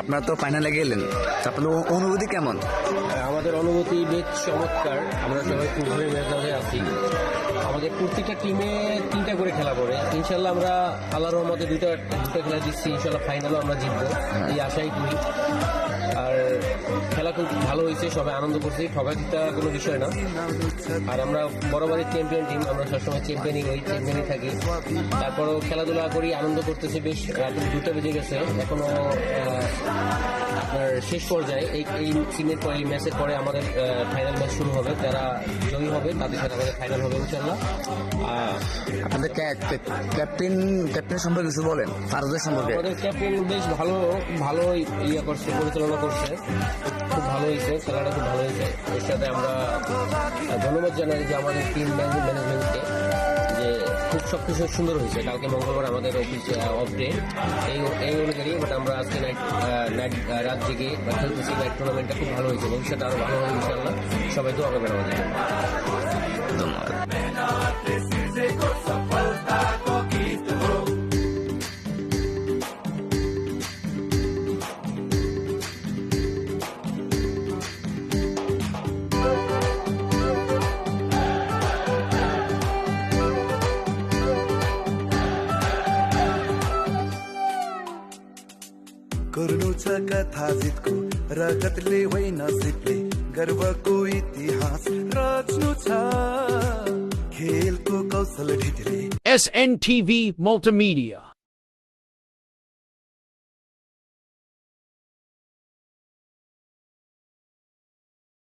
আপনারা তো ফাইনালে গেলেন, আপনাদের অনুভূতি কেমন? আমাদের অনুভূতি বেশ চমৎকার। আমরা সবাই খুব ঘুরে মেজাজে আছি। আমাদের প্রত্যেকটা টিমে 3টা করে খেলা পড়ে। ইনশাল্লাহ আমরা আল্লাহর রহমতে দুটো খেলা দিচ্ছি। ইনশাল্লাহ ফাইনালও আমরা জিতবো এই আশাই করি। আর খেলা খুব ভালো হয়েছে, সবাই আনন্দ করছি, ঠকাঠিটা কোনো বিষয় না। আর আমরা বরাবরই চ্যাম্পিয়ন টিম, আমরা সবসময় চ্যাম্পিয়নই থাকি। তারপরেও খেলাধুলা করি, আনন্দ করতেছি। বেশ রাত 2টা বেজে গেছে, এখনো আপনার শেষ পর্যায়ে এই টিমের পরে, এই ম্যাচের পরে আমাদের ফাইনাল ম্যাচ শুরু হবে। যারা জয়ী হবে তাদের সাথে আমাদের ফাইনাল হবে ইনশাল্লাহ। আপনাদের ক্যাপ্টেন সম্পর্কে কিছু বলেন, ফারুদের সম্পর্কে। আমাদের ক্যাপ্টেন বেশ ভালো ইয়ে করছে, পরিচালনা করছে, খুব ভালো হয়েছে, খেলাটা খুব ভালো হয়েছে। এর সাথে আমরা ধন্যবাদ জানাই যে আমাদের টিম ম্যানেজমেন্টকে, যে খুব সবকিছু সুন্দর হয়েছে। কালকে মঙ্গলবার আমাদের অফিস অফ ডে, এই অনুযায়ী বাট আমরা আজকে রাত জেগে খেলতেছি। নাইট টুর্নামেন্টটা খুব ভালো হয়েছে, ভবিষ্যতে আরো ভালো হবে ইনশাল্লাহ। সবাই দোয়া করবেন আমাদের জন্য। कर्णूचा कथा जितको रगतले वैना सिपले गर्वको इतिहास रच्नु छ खेलको कौशल ढितले SNTV Multimedia.